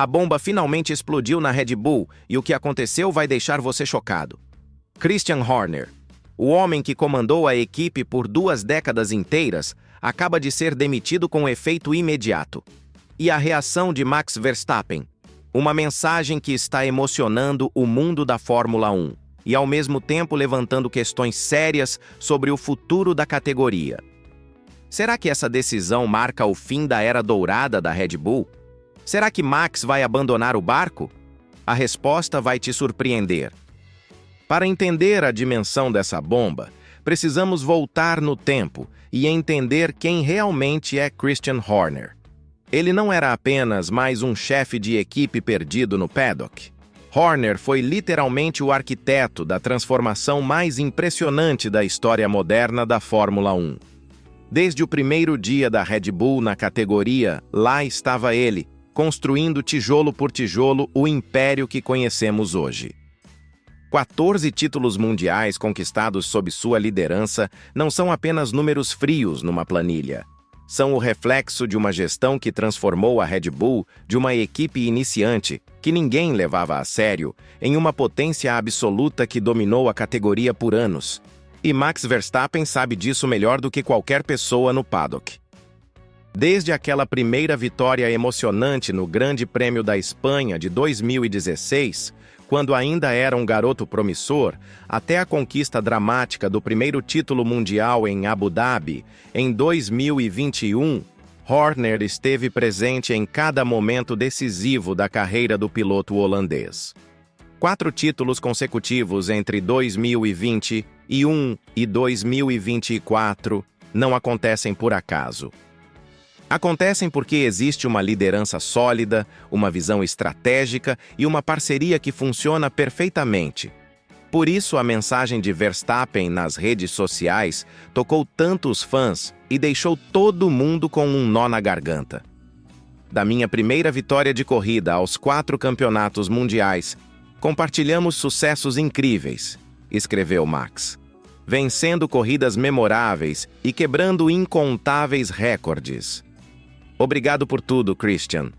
A bomba finalmente explodiu na Red Bull e o que aconteceu vai deixar você chocado. Christian Horner, o homem que comandou a equipe por 2 décadas inteiras, acaba de ser demitido com efeito imediato. E a reação de Max Verstappen? Uma mensagem que está emocionando o mundo da Fórmula 1 e, ao mesmo tempo, levantando questões sérias sobre o futuro da categoria. Será que essa decisão marca o fim da era dourada da Red Bull? Será que Max vai abandonar o barco? A resposta vai te surpreender. Para entender a dimensão dessa bomba, precisamos voltar no tempo e entender quem realmente é Christian Horner. Ele não era apenas mais um chefe de equipe perdido no paddock. Horner foi literalmente o arquiteto da transformação mais impressionante da história moderna da Fórmula 1. Desde o primeiro dia da Red Bull na categoria, lá estava ele, construindo tijolo por tijolo o império que conhecemos hoje. 14 títulos mundiais conquistados sob sua liderança não são apenas números frios numa planilha. São o reflexo de uma gestão que transformou a Red Bull de uma equipe iniciante, que ninguém levava a sério, em uma potência absoluta que dominou a categoria por anos. E Max Verstappen sabe disso melhor do que qualquer pessoa no paddock. Desde aquela primeira vitória emocionante no Grande Prêmio da Espanha de 2016, quando ainda era um garoto promissor, até a conquista dramática do primeiro título mundial em Abu Dhabi, em 2021, Horner esteve presente em cada momento decisivo da carreira do piloto holandês. 4 títulos consecutivos entre 2021 e 2024 não acontecem por acaso. Acontecem porque existe uma liderança sólida, uma visão estratégica e uma parceria que funciona perfeitamente. Por isso, a mensagem de Verstappen nas redes sociais tocou tanto os fãs e deixou todo mundo com um nó na garganta. Da minha primeira vitória de corrida aos 4 campeonatos mundiais, compartilhamos sucessos incríveis, escreveu Max, vencendo corridas memoráveis e quebrando incontáveis recordes. Obrigado por tudo, Christian.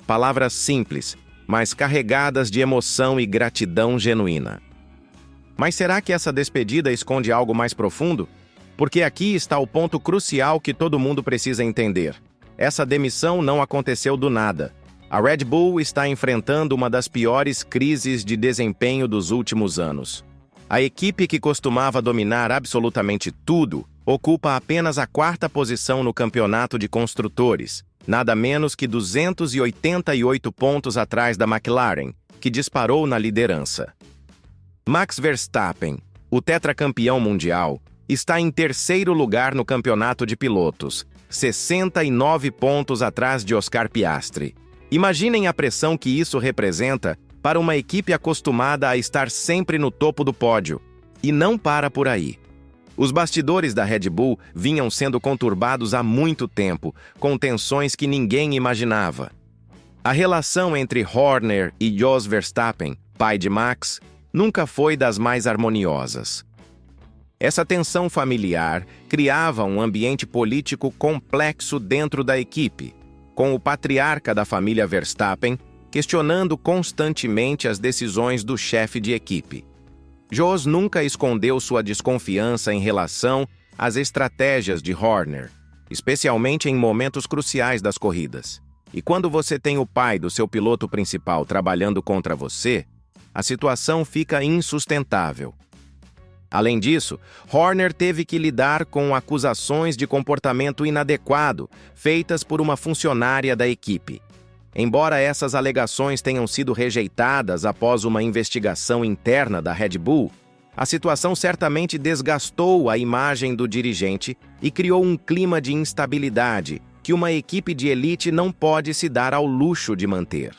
Palavras simples, mas carregadas de emoção e gratidão genuína. Mas será que essa despedida esconde algo mais profundo? Porque aqui está o ponto crucial que todo mundo precisa entender. Essa demissão não aconteceu do nada. A Red Bull está enfrentando uma das piores crises de desempenho dos últimos anos. A equipe que costumava dominar absolutamente tudo ocupa apenas a 4ª posição no campeonato de construtores, nada menos que 288 pontos atrás da McLaren, que disparou na liderança. Max Verstappen, o tetracampeão mundial, está em 3º lugar no campeonato de pilotos, 69 pontos atrás de Oscar Piastri. Imaginem a pressão que isso representa para uma equipe acostumada a estar sempre no topo do pódio. E não para por aí. Os bastidores da Red Bull vinham sendo conturbados há muito tempo, com tensões que ninguém imaginava. A relação entre Horner e Jos Verstappen, pai de Max, nunca foi das mais harmoniosas. Essa tensão familiar criava um ambiente político complexo dentro da equipe, com o patriarca da família Verstappen questionando constantemente as decisões do chefe de equipe. Jos nunca escondeu sua desconfiança em relação às estratégias de Horner, especialmente em momentos cruciais das corridas. E quando você tem o pai do seu piloto principal trabalhando contra você, a situação fica insustentável. Além disso, Horner teve que lidar com acusações de comportamento inadequado feitas por uma funcionária da equipe. Embora essas alegações tenham sido rejeitadas após uma investigação interna da Red Bull, a situação certamente desgastou a imagem do dirigente e criou um clima de instabilidade que uma equipe de elite não pode se dar ao luxo de manter.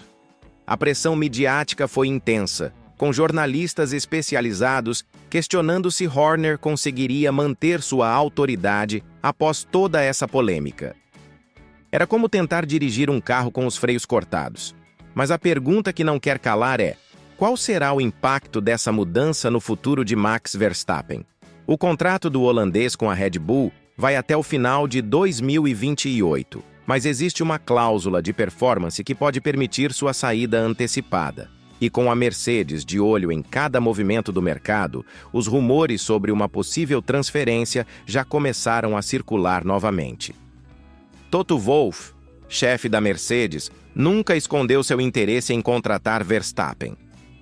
A pressão midiática foi intensa, com jornalistas especializados questionando se Horner conseguiria manter sua autoridade após toda essa polêmica. Era como tentar dirigir um carro com os freios cortados. Mas a pergunta que não quer calar é: qual será o impacto dessa mudança no futuro de Max Verstappen? O contrato do holandês com a Red Bull vai até o final de 2028, Mas existe uma cláusula de performance que pode permitir sua saída antecipada. E com a Mercedes de olho em cada movimento do mercado, os rumores sobre uma possível transferência já começaram a circular novamente. Toto Wolff, chefe da Mercedes, nunca escondeu seu interesse em contratar Verstappen.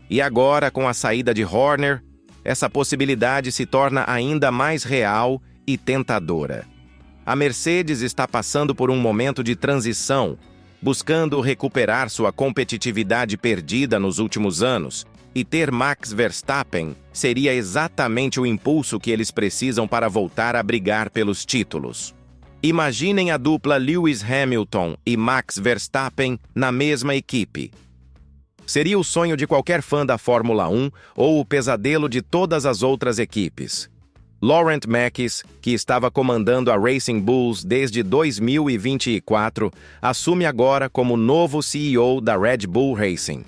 E agora, com a saída de Horner, essa possibilidade se torna ainda mais real e tentadora. A Mercedes está passando por um momento de transição, buscando recuperar sua competitividade perdida nos últimos anos, e ter Max Verstappen seria exatamente o impulso que eles precisam para voltar a brigar pelos títulos. Imaginem a dupla Lewis Hamilton e Max Verstappen na mesma equipe. Seria o sonho de qualquer fã da Fórmula 1 ou o pesadelo de todas as outras equipes. Laurent Mekies, que estava comandando a Racing Bulls desde 2024, assume agora como novo CEO da Red Bull Racing.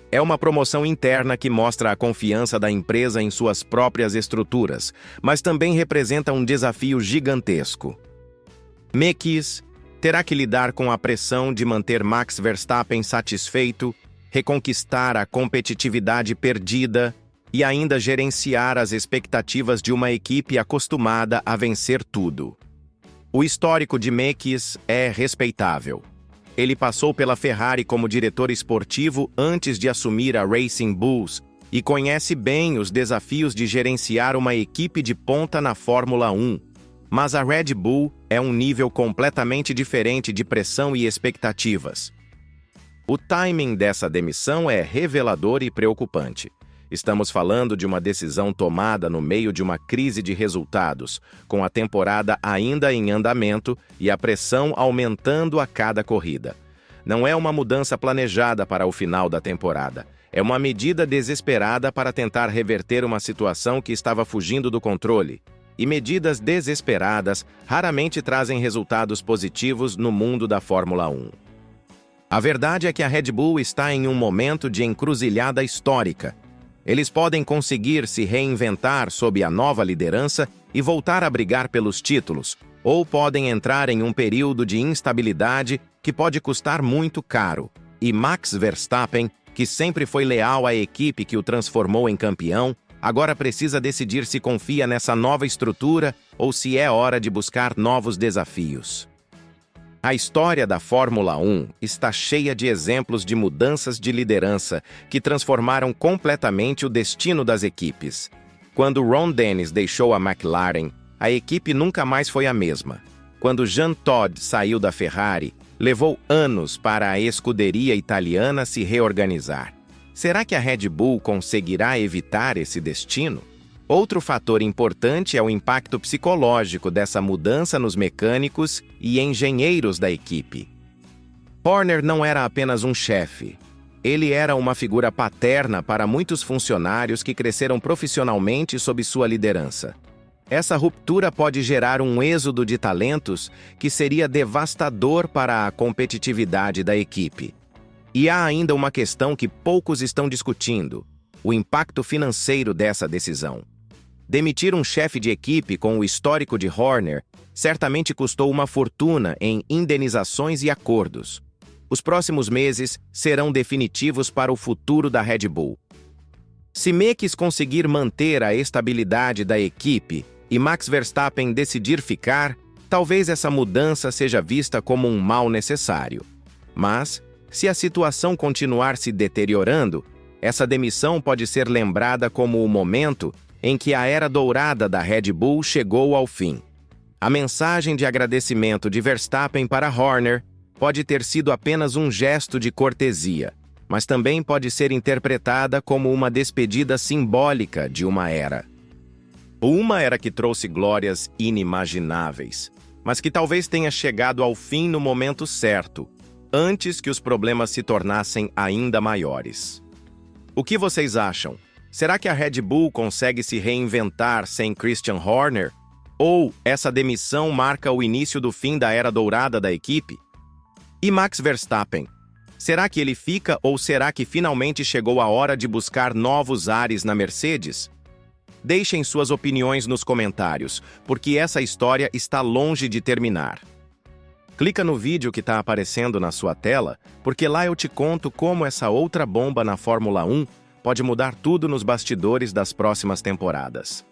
É uma promoção interna que mostra a confiança da empresa em suas próprias estruturas, mas também representa um desafio gigantesco. Mekies terá que lidar com a pressão de manter Max Verstappen satisfeito, reconquistar a competitividade perdida e ainda gerenciar as expectativas de uma equipe acostumada a vencer tudo. O histórico de Mekies é respeitável. Ele passou pela Ferrari como diretor esportivo antes de assumir a Racing Bulls e conhece bem os desafios de gerenciar uma equipe de ponta na Fórmula 1. Mas a Red Bull é um nível completamente diferente de pressão e expectativas. O timing dessa demissão é revelador e preocupante. Estamos falando de uma decisão tomada no meio de uma crise de resultados, com a temporada ainda em andamento e a pressão aumentando a cada corrida. Não é uma mudança planejada para o final da temporada. É uma medida desesperada para tentar reverter uma situação que estava fugindo do controle. E medidas desesperadas raramente trazem resultados positivos no mundo da Fórmula 1. A verdade é que a Red Bull está em um momento de encruzilhada histórica. Eles podem conseguir se reinventar sob a nova liderança e voltar a brigar pelos títulos, ou podem entrar em um período de instabilidade que pode custar muito caro. E Max Verstappen, que sempre foi leal à equipe que o transformou em campeão, agora precisa decidir se confia nessa nova estrutura ou se é hora de buscar novos desafios. A história da Fórmula 1 está cheia de exemplos de mudanças de liderança que transformaram completamente o destino das equipes. Quando Ron Dennis deixou a McLaren, a equipe nunca mais foi a mesma. Quando Jean Todt saiu da Ferrari, levou anos para a escuderia italiana se reorganizar. Será que a Red Bull conseguirá evitar esse destino? Outro fator importante é o impacto psicológico dessa mudança nos mecânicos e engenheiros da equipe. Horner não era apenas um chefe. Ele era uma figura paterna para muitos funcionários que cresceram profissionalmente sob sua liderança. Essa ruptura pode gerar um êxodo de talentos que seria devastador para a competitividade da equipe. E há ainda uma questão que poucos estão discutindo: o impacto financeiro dessa decisão. Demitir um chefe de equipe com o histórico de Horner certamente custou uma fortuna em indenizações e acordos. Os próximos meses serão definitivos para o futuro da Red Bull. Se Mekies conseguir manter a estabilidade da equipe e Max Verstappen decidir ficar, talvez essa mudança seja vista como um mal necessário. Mas, se a situação continuar se deteriorando, essa demissão pode ser lembrada como o momento em que a era dourada da Red Bull chegou ao fim. A mensagem de agradecimento de Verstappen para Horner pode ter sido apenas um gesto de cortesia, mas também pode ser interpretada como uma despedida simbólica de uma era. Uma era que trouxe glórias inimagináveis, mas que talvez tenha chegado ao fim no momento certo, antes que os problemas se tornassem ainda maiores. O que vocês acham? Será que a Red Bull consegue se reinventar sem Christian Horner? Ou essa demissão marca o início do fim da era dourada da equipe? E Max Verstappen? Será que ele fica ou será que finalmente chegou a hora de buscar novos ares na Mercedes? Deixem suas opiniões nos comentários, porque essa história está longe de terminar. Clica no vídeo que está aparecendo na sua tela, porque lá eu te conto como essa outra bomba na Fórmula 1 pode mudar tudo nos bastidores das próximas temporadas.